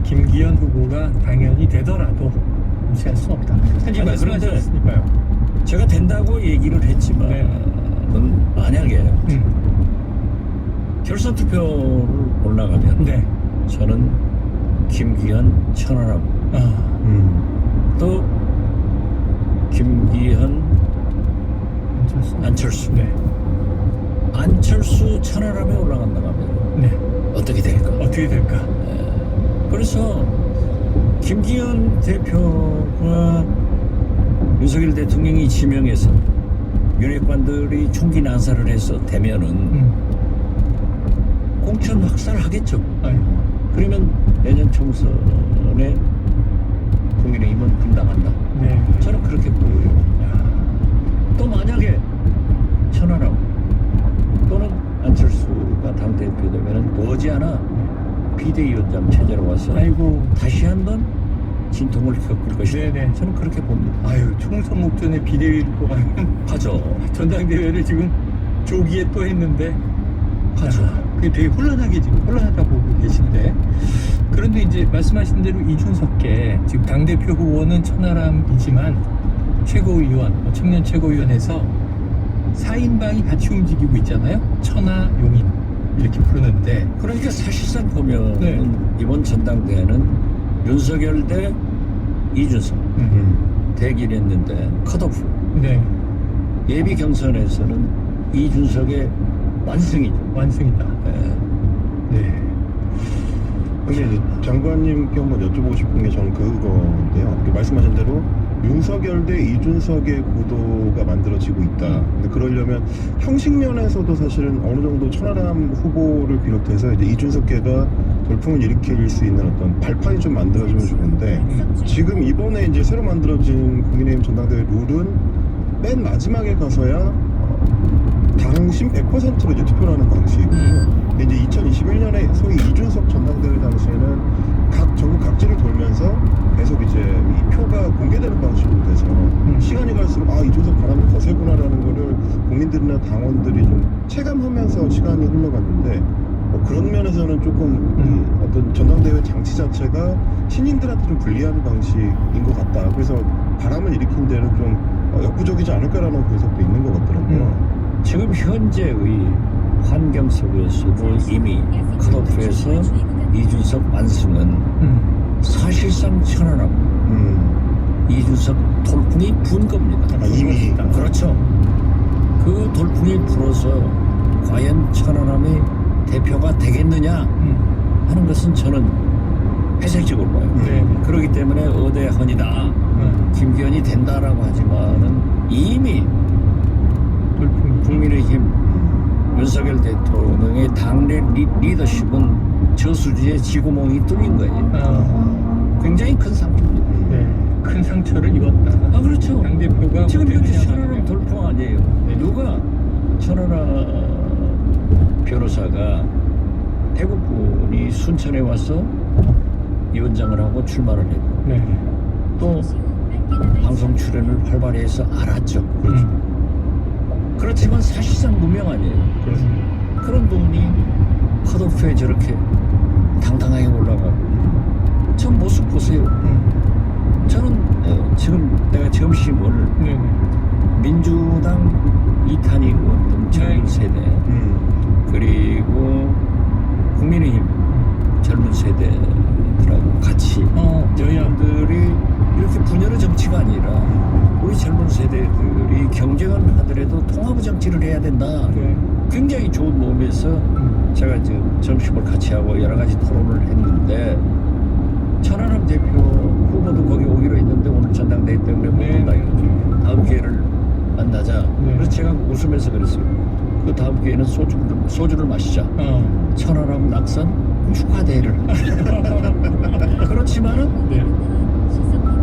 김기현 후보가 당연히 되더라도 무시할 수 없다. 하지만 말씀하셨으니까요. 제가 된다고 얘기를 했지만 네. 만약에 결선 투표를 올라가면 네. 저는 김기현 천안함 또 김기현 안철수 네. 안철수 천안함에 올라간다고 하면 네. 어떻게 될까? 어떻게 될까? 그래서 김기현 대표가 윤석열 대통령이 지명해서 윤핵관들이 총기 난사를 해서 되면은 공천 확산하겠죠. 아이고. 그러면 내년 총선에 국민의힘은 분당한다. 네. 저는 그렇게 보여요. 또 만약에 천안함 또는 안철수가 당대표되면 머지않아 비대위원장 체제로 와서 아이고. 다시 한번 진통을 겪을 것이다. 네네. 저는 그렇게 봅니다. 아유, 총선 목전에 비대위를 또 하면 하죠. 전당대회를 지금 조기에 또 했는데 하죠. 그게 되게 혼란하다 보고 계신데, 그런데 이제 말씀하신 대로 이준석께 지금 당대표 후보는 천하람이지만 최고위원, 청년 최고위원에서 4인방이 같이 움직이고 있잖아요. 천하용인 이렇게 부르는데, 그러니까 사실상 보면 네. 이번 전당대회는 윤석열 대 이준석 대기를 했는데 컷오프. 네, 예비 경선에서는 이준석의 완승이죠. 완승이다. 네. 네. 근데 이제 장관님께 한번 여쭤보고 싶은 게 저는 그거인데요. 이렇게 말씀하신 대로 윤석열 대 이준석의 구도가 만들어지고 있다. 근데 그러려면 형식 면에서도 사실은 어느 정도 천하람 후보를 비롯해서 이제 이준석계가 돌풍을 일으킬 수 있는 어떤 발판이 좀 만들어지면 좋은데, 지금 이번에 이제 새로 만들어진 국민의힘 전당대회 룰은 맨 마지막에 가서야 당심 100%로 이제 투표를 하는 방식이고요. 근데 이제 2021년에 소위 이준석 전당대회 당시에는 전국 각지를 돌면서 계속 이제 이 표가 공개되는 방식으로 돼서 시간이 갈수록 이준석 바람이 거세구나라는 거를 국민들이나 당원들이 좀 체감하면서 시간이 흘러갔는데, 그런 면에서는 조금 이 어떤 전당대회 장치 자체가 신인들한테 좀 불리한 방식인 것 같다. 그래서 바람을 일으킨 데는 좀 역부족이지 않을까라는 분석도 있는 것 같더라고요. 지금 현재의 환경 속에서도 이미 컷오프에서 이준석 완승은 사실상 천안함 이준석 돌풍이 분 겁니다. 이미. 그렇죠. 그 돌풍이 불어서 과연 천안함의 대표가 되겠느냐 하는 것은 저는 회색적으로 봐요. 네. 그렇기 때문에 어대헌이다. 김기현이 된다라고 하지만은 이미 돌풍. 국민의힘 윤석열 대통령의 당내 리더십은 저수지에 지구멍이 뚫린 거예요. 굉장히 큰 상품입니다. 네. 큰 상처를 입었다. 아 그렇죠. 당 대표가 지금 현재 뭐 천하람 돌풍 아니에요. 네. 누가 천하람 변호사가 대구분이 순천에 와서 위원장을 하고 출마를 했고 네. 또 방송 출연을 활발히 해서 알았죠. 그렇지만 사실상 무명 아니에요. 그런 분이 컷오프에 저렇게 당당하게 올라가고 전 모습 보세요. 저는 지금 내가 점심을 네. 민주당 이탄희 의원 등 젊은 세대 그리고 국민의힘 젊은 세대들하고 같이 여러분들이 이렇게 분열의 정치가 아니라 우리 젊은 세대들이 경쟁을 하더라도 통합의 정치를 해야 된다. 네. 굉장히 좋은 모임에서 제가 지금 점심을 같이 하고 여러 가지 토론을 했는데 천하람 대표 후보도 거기 오기로 했는데 오늘 전당대회 때문에 못 네. 온다 이거죠. 다음 기회를 만나자. 네. 그래서 제가 웃으면서 그랬어요. 그 다음 기회는 소주를 마시자. 천하람 낙선 축하대회를. 그렇지만은 네.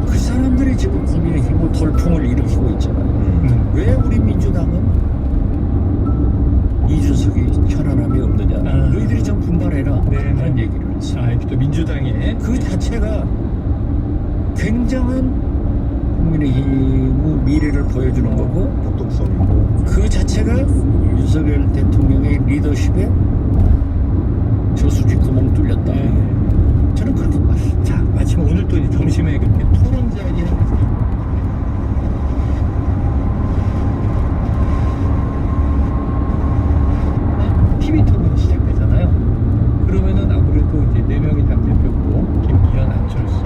그 사람들이 지금 국민의힘 돌풍을 일으키고 있잖아요. 왜 우리 민주당은 이준석이 천하람이 없느냐? 너희들이 좀 분발해라. 네. 하는 얘기를 했어요. 아, 또 민주당의 그 자체가 굉장한 국민의힘의 미래를 보여주는 거고 독특성이고 그 자체가 윤석열 대통령의 리더십에 저수지 구멍 뚫렸다. 네. 저는 그렇게 봤어요. 자, 마침 오늘 또 이제 점심에 그렇게 토론 자리에 TV 토론이 시작되잖아요. 그러면은 아무래도 이제 4명이 당대표고 김기현, 안철수,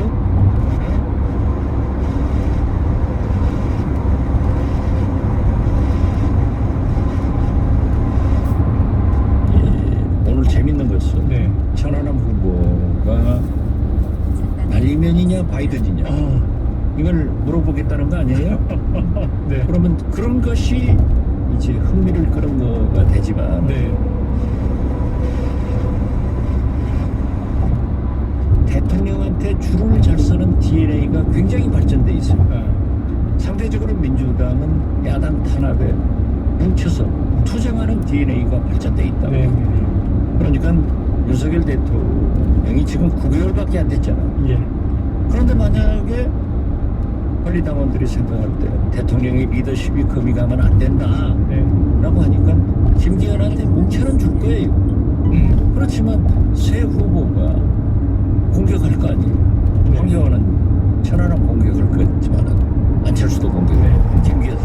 오늘 재밌는 것은 네. 천하람 후보가 날리면이냐 바이든이냐 이걸 물어보겠다는 거 아니에요? 네. 그러면 그런 것이 이제 흥미를 끄는 거가 되지만 네. 대통령한테 줄을 잘 서는 DNA가 굉장히 발전돼 있어요. 상대적으로 민주당은 야당 탄압에 뭉쳐서 투쟁하는 DNA가 발전돼 있다. 네. 그러니까 윤석열 대통령이 지금 9개월밖에 안 됐잖아. 예. 그런데 만약에 권리당원들이 생각할 때 대통령의 리더십이 금이 가면 안 된다 네. 라고 하니까 김기현한테 뭉쳐는 줄 거예요. 그렇지만 새 후보가 공격할 거 아니에요. 황교안은 천하람 공격할 거지만은 안철수도 공격해. 김기현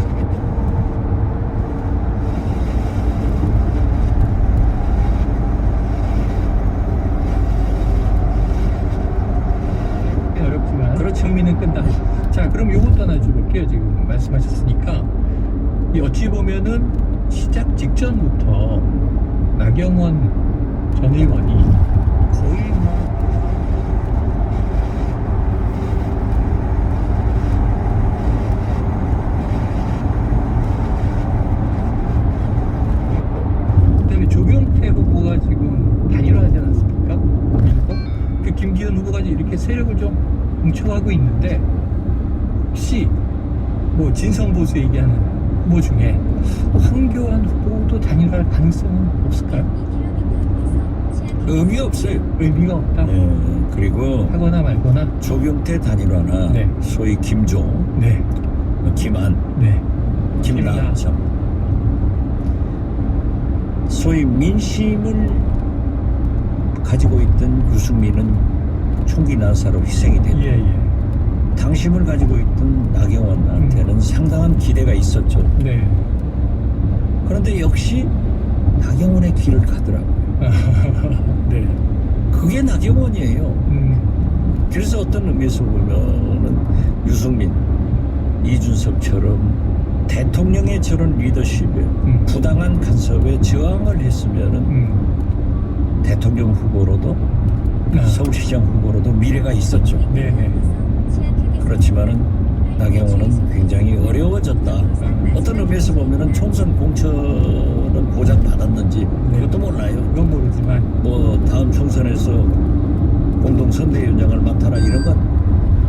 어렵지만 그렇죠. 흥미는 끈다. 자, 그럼 요것도 하나 여쭤볼게요. 지금 말씀하셨으니까 이 어찌 보면은 시작 직전부터 나경원 전 의원이 거의 뭐 그다음에 조경태 후보가 지금 단일화하지 않았습니까? 그리고 그 김기현 후보가 이렇게 세력을 좀 뭉쳐가고 있는데 혹시 뭐 진성보수 얘기하는 후보 중에 황교안 후보도 단일화할 가능성은 없을까요? 의미 없어요. 의미가 없다. 그리고 하거나 말거나. 조경태 단일화나 네. 소위 김종, 네. 김한, 네. 김남정 소위 민심을 가지고 있던 유승민은 총기 난사로 희생이 됐고 예, 예. 당심을 가지고 있던 나경원한테는 상당한 기대가 있었죠. 네. 그런데 역시 나경원의 길을 가더라고요. 네. 그게 나경원이에요. 그래서 어떤 의미에서 보면은 유승민, 이준석처럼 대통령의 저런 리더십에 부당한 간섭에 저항을 했으면은 대통령 후보로도 서울시장 후보로도 미래가 있었죠. 네네. 그렇지만은 나경원은 굉장히 어려워졌다. 어떤 의미에서 보면은 총선 공천은 보장 받았는지 그것도 몰라요. 그건 모르지만 뭐 다음 총선에서 공동 선대위원장을 맡아라 이런 건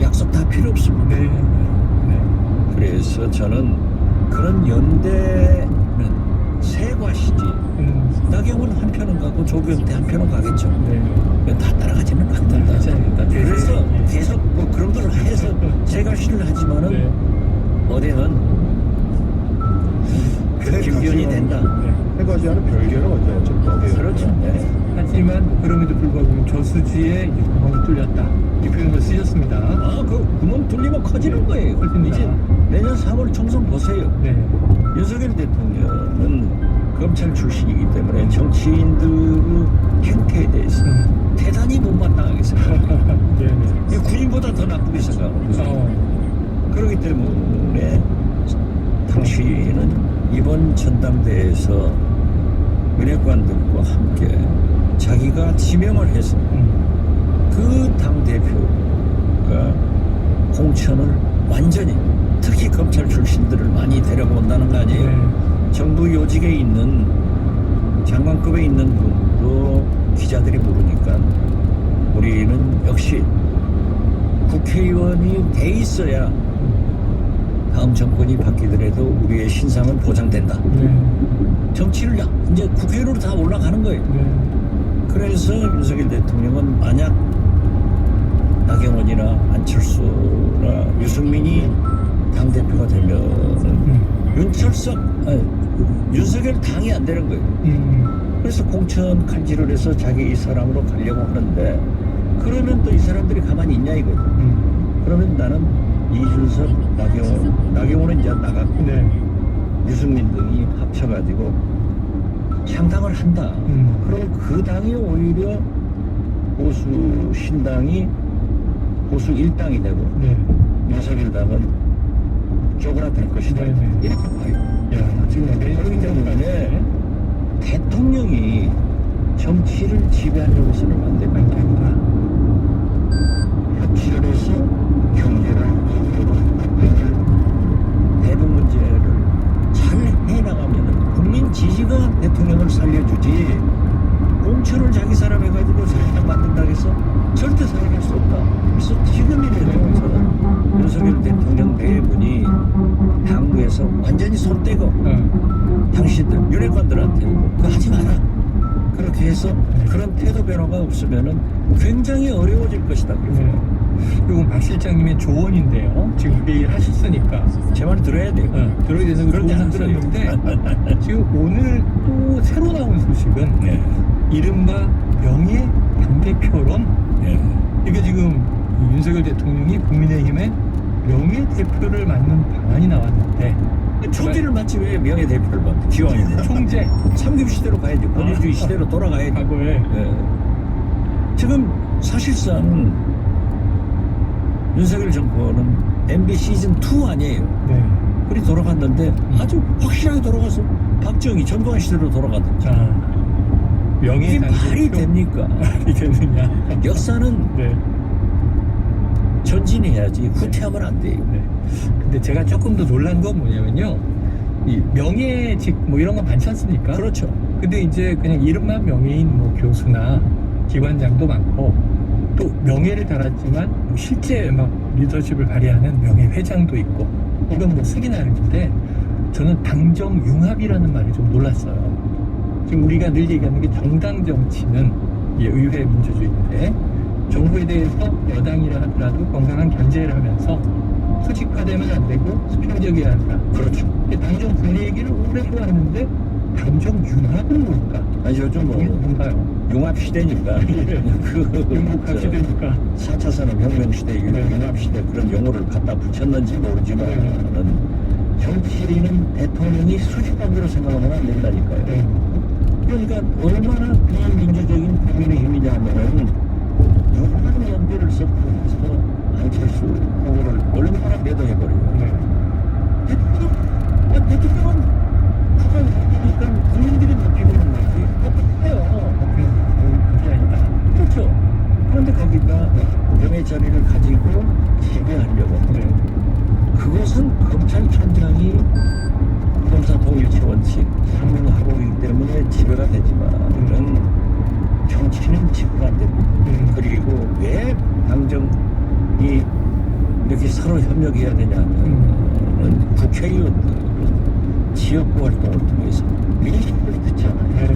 약속 다 필요 없습니다. 네. 네. 그래서 저는 그런 연대는 새 과시지. 나경원 한편은 가고 조경태 한편은 가겠죠. 네. 다 따라가지는 않는다. 맞아요. 그래서 계속 뭐 그런 걸 해서 새 과시를 하지만은 네. 어디는 그 김기현이 된다. 세 가지와는 별개로 어제 그렇죠. 네. 하지만 뭐 그럼에도 불구하고 저수지에 이제 구멍이 뚫렸다 이 표현을 쓰셨습니다. 아, 그 구멍 뚫리면 커지는 거예요. 그렇습니다. 이제 내년 3월 총선 보세요. 네. 윤석열 대통령은 검찰 출신이기 때문에 정치인들의 행태에 대해서 대단히 못마땅하게 생각합니다. 네. 네. 이 군인보다 더 나쁘게 생각합니다. 그렇기 때문에 당시에는 이번 전당대회에서 은혜관들과 함께 자기가 지명을 해서 그 당대표가 공천을 완전히 특히 검찰 출신들을 많이 데려본다는 거 아니에요. 네. 정부 요직에 있는 장관급에 있는 분도 기자들이 모르니까 우리는 역시 국회의원이 돼 있어야 다음 정권이 바뀌더라도 우리의 신상은 보장된다. 네. 정치를 이제 국회의원으로 다 올라가는 거예요. 네. 그래서 윤석열 대통령은 만약 나경원이나 안철수나 유승민이 당대표가 되면 윤석열 당이 안 되는 거예요. 그래서 공천 칼질을 해서 자기 이 사람으로 가려고 하는데 그러면 또 이 사람들이 가만히 있냐 이거죠. 그러면 나는 이준석, 나경원은 이제 나갔고 네. 유승민 등이 합쳐가지고 창당을 한다. 그럼 그 당이 오히려 보수 신당이 보수 1당이 되고 네. 윤석열 당은 쪼그라들 것이다. 네, 네. 이렇게 봐요. 야, 지금 그렇기 때문에 대통령이 정치를 지배하려고 해서는 안 됩니다. 협치를 해서 경제를 대북 문제를 잘 해나가면 국민 지지가 대통령을 살려주지 공천을 자기 사람 해가지고 자기가 만든다고 해서 절대 살아갈 수 없다. 그래서 지금이라도 저는 윤석열 대통령 대부분이 당부에서 완전히 손 떼고 당신들 윤핵관들한테 그거 하지 마라. 그렇게 해서 그런 태도 변화가 없으면은 굉장히 어려워질 것이다. 그리고 박 실장님의 조언인데요. 지금 매일 하셨으니까 제 말 들어야 돼요. 들어야 되는 그런데 안 들어요. 들었는데 지금 오늘 또 새로 나온 소식은 네. 이른바 명예 당대표론 이게 지금 윤석열 대통령이 국민의힘의 명예 대표를 맡는 방안이 나왔는데 총재를 맡지 왜 명예대표를 맡아? 기왕이면 총재 삼김 시대로 가야지. 권위주의 시대로 돌아가야지. 과거에 지금 사실상 윤석열 정권은 MB 시즌2 아니에요. 네. 그리 돌아갔는데 아주 확실하게 돌아가서 박정희 전두환 시대로 돌아가든지. 자 명예 이게 말이 당대표 됩니까? 말이 되느냐? 역사는 네. 전진해야지 후퇴하면 안 돼요. 네. 근데 제가 조금 더 놀란 건 뭐냐면요. 이 명예직 뭐 이런 건 많지 않습니까? 그렇죠. 근데 이제 그냥 이름만 명예인 뭐 교수나 기관장도 많고 또 명예를 달았지만 뭐 실제 막 리더십을 발휘하는 명예회장도 있고 이건 뭐 쓰기 나름인데 저는 당정융합이라는 말이 좀 놀랐어요. 지금 우리가 늘 얘기하는 게 정당 정치는 의회 민주주의인데 정부에 대해서 여당이라 하더라도 건강한 견제를 하면서 수직화되면 안 되고 수평적이어야 한다. 그렇죠. 당정 분리 얘기를 오래 해왔는데 당정융합은 뭘까? 아니 요즘 이게 뭐 뭔가요? 융합 시대니까 융복합 시대니까 4차 산업혁명 시대, 네. 융합 시대 그런 용어를 갖다 붙였는지 모르지만은 정치인은 대통령이 수직관계로 생각하면 안 된다니까요. 네. 그러니까 얼마나 비민주적인 국민의힘이냐 하면은 유한 연대를 섞으면서 안철수 후보를 얼마나 매도해버려요. 네. 대통령은 그러니까 국민들이 느끼는 거지 똑같아요. 그게 아니다. 그렇죠. 그런데 거기다 명예 자리를 가지고 지배하려고 네. 그것은 검찰총장이 검사 동일체 원칙 상명하고 있기 때문에 지배가 되지만 정치는 지배가 안 됩니다. 그리고 왜 당정이 이렇게 서로 협력해야 되냐면 국회의원들 지역구 활동을 통해서 민심을 듣잖아요.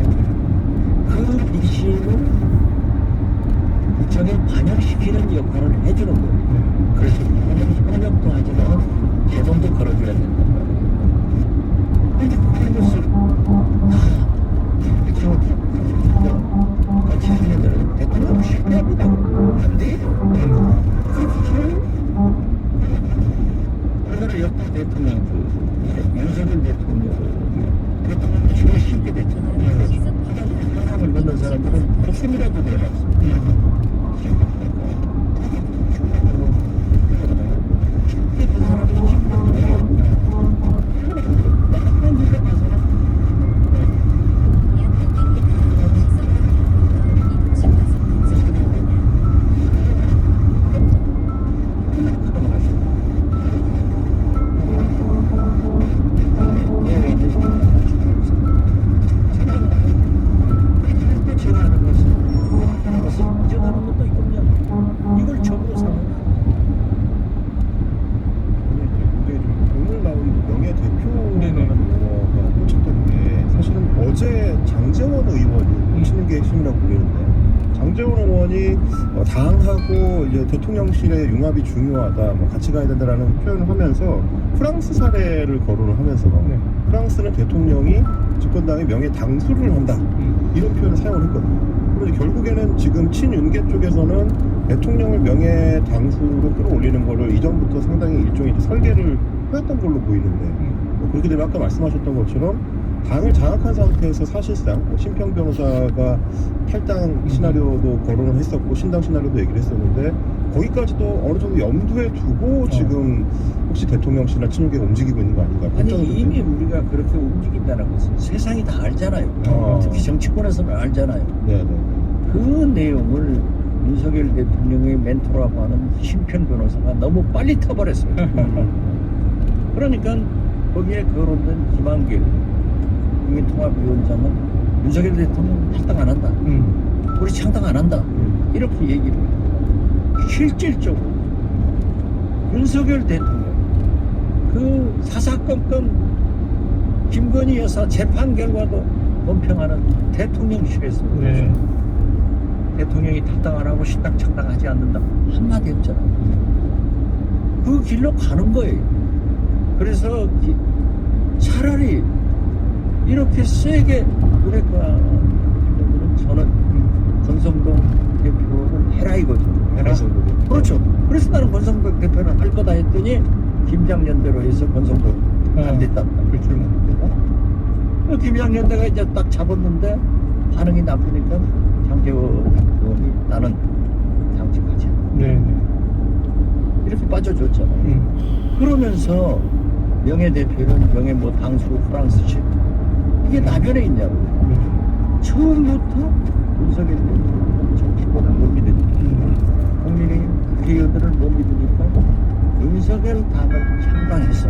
그 민심을 국정에 반영시키는 역할을 해주는 거예요. 그래서 협력도 하지만 개선도 걸어줘야 된단 말이에요. 근데 그것을 다 같이 하려면 대통령 실패합니다. 안 돼? 우리나라 역대 대통령 윤석열 대통령 제일 쉽게 됐잖아요. 사람을 만난 사람들은 목숨이라도 내놨어. 이걸 적으로 삼아. 근데 오늘 나온 명예대표라는 용어가 꽂혔던 게 사실은 어제 장제원 의원이 꽂히는 게 핵심이라고 보이는데 장제원 의원이 당하고 이제 대통령실의 융합이 중요하다, 뭐 같이 가야 된다라는 표현을 하면서 프랑스 사례를 거론을 하면서 프랑스는 대통령이 집권당의 명예 당수를 한다 이런 표현을 사용을 했거든요. 그런데 결국에는 지금 친윤계 쪽에서는 대통령을 명예 당수로 끌어올리는 거를 이전부터 상당히 일종의 설계를 해왔던 걸로 보이는데 그렇게 되면 아까 말씀하셨던 것처럼 당을 장악한 상태에서 사실상 심평 변호사가 탈당 시나리오도 거론을 했었고 신당 시나리오도 얘기를 했었는데 거기까지도 어느 정도 염두에 두고 지금 혹시 대통령실이나 친윤계가 움직이고 있는 거 아닌가? 아니 이미 우리가 그렇게 움직인다는 것은 세상이 다 알잖아요. 특히 정치권에서는 알잖아요. 네네. 그 내용을 윤석열 대통령의 멘토라고 하는 심평 변호사가 너무 빨리 터버렸어요. 그러니까 거기에 거론된 김한길 국민통합위원장은 윤석열 대통령 탈당 안 한다. 우리 창당 안 한다. 이렇게 얘기를 해요. 실질적으로 윤석열 대통령 그 사사건건 김건희 여사 재판 결과도 논평하는 대통령실에서 대통령이 탈당 안 하고 신당 창당하지 않는다 한마디 없잖아요. 그 길로 가는 거예요. 그래서 차라리 이렇게 세게 그러니까 저는 권성동 대표를 해라 이거죠. 해라. 그렇죠. 그래서 나는 권성동 대표를 할 거다 했더니 김장연대로 해서 권성동 안 됐단 말이에요. 김장연대가 이제 딱 잡았는데 반응이 나쁘니까 장제원 의원이 나는 당직하지 않아. 이렇게 빠져줬잖아요. 그러면서 명예대표는 명예 뭐 당수 프랑스식 이게 나변에 있냐고. 처음부터 윤석열 대통령 정치권을 못 믿으니까 국민의힘 국회의원들을 못 믿으니까 윤석열 당을 창당해서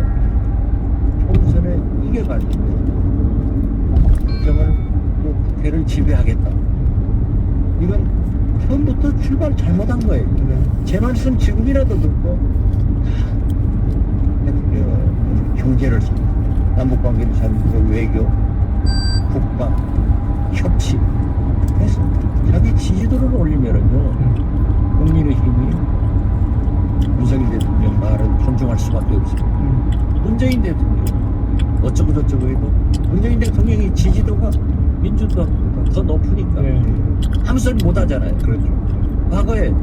총선에 이겨가지고 국정을 또 국회를 지배하겠다. 이건 처음부터 출발 잘못한 거예요. 제 말씀 지금이라도 듣고 경제를 남북관계를 살리고 외교, 국방, 협치 해서 자기 지지도를 올리면은요 국민의힘이 윤석열 대통령 말을 존중할 수밖에 없어요. 문재인 대통령 어쩌고 저쩌고 해도 문재인 대통령이 지지도가 민주당보다 더 높으니까 아무 소리 못 하잖아요. 그렇죠. 과거에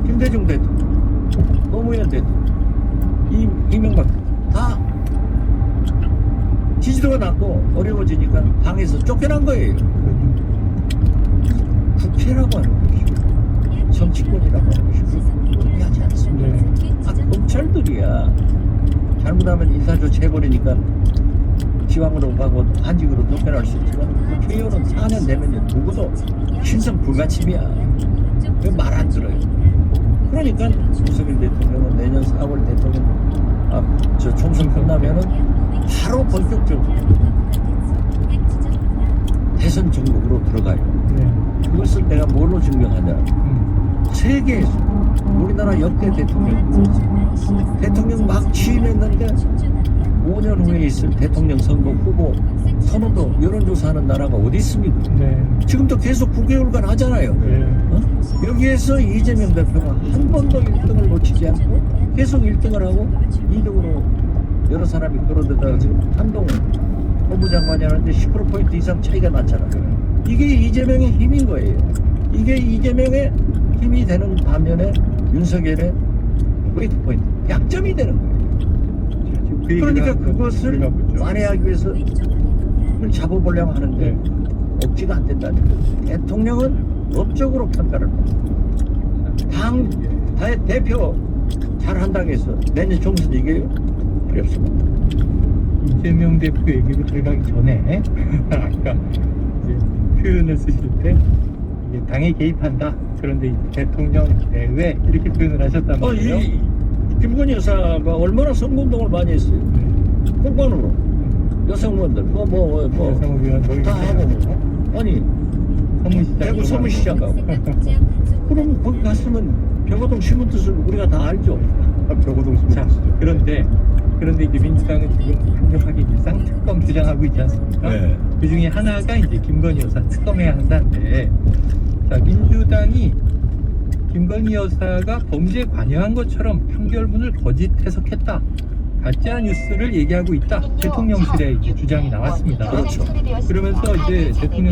김대중 대통령, 노무현 대통령, 이명박 다 지지도가 낮고 어려워지니까 당에서 쫓겨난 거예요. 국회라고 하는 것이 정치권이라고 하는 것이 동의하지 않습니다. 검찰들이야 잘못하면 인사조치 해버리니까 지방으로 가고 한직으로 쫓겨날 수 있지만 국회의원은 4년 되면 누구도 신성 불가침이야. 말 안 들어요. 그러니까 윤석열 대통령은 내년 4월 대통령 저 총선 끝나면은 바로 본격적으로 대선 정국으로 들어가요. 그것을 내가 뭘로 증명하냐? 세계에서 우리나라 역대 대통령 막 취임했는데 5년 후에 있을 대통령 선거 후보 선호도 여론조사하는 나라가 어디 있습니까? 네. 지금도 계속 9개월간 하잖아요. 네. 여기에서 이재명 대표가 한 번도 1등을 놓치지 않고 계속 1등을 하고 2등으로 여러 사람이 끌어들다가 지금 한동훈 법무장관이 하는데 10% 이상 차이가 났잖아요. 이게 이재명의 힘인 거예요. 이게 이재명의 힘이 되는 반면에 윤석열의 웨이트 포인트, 약점이 되는 거예요. 그러니까 그것을 만회하기 위해서 그걸 잡아보려고 하는데 억지가 안 된다는 거예요. 대통령은 법적으로 평가를 당 대표 잘한다고 해서 내년 총선 이겨요? 필요 없습니다. 이재명 대표 얘기로 들어가기 전에 아까 이제 표현을 쓰실 때 이게 당에 개입한다. 그런데 이 대통령 내외 이렇게 표현을 하셨단 말이에요. 김건희 여사가 얼마나 선거운동을 많이 했어요. 공관으로 여성원들 여성의원 다 하고 아니 서문시장 대구 서문시장 가고 그럼 거기 갔으면 벽어동 신문 뜻을 우리가 다 알죠. 벽오동 자, 그런데 이제 민주당은 지금 강력하게 쌍특검 주장하고 있지 않습니까? 네. 그 중에 하나가 이제 김건희 여사 특검해야 한다는데, 자, 민주당이 김건희 여사가 범죄에 관여한 것처럼 판결문을 거짓 해석했다. 가짜 뉴스를 얘기하고 있다. 대통령실의 이제 주장이 나왔습니다. 그렇죠. 그러면서 이제 대통령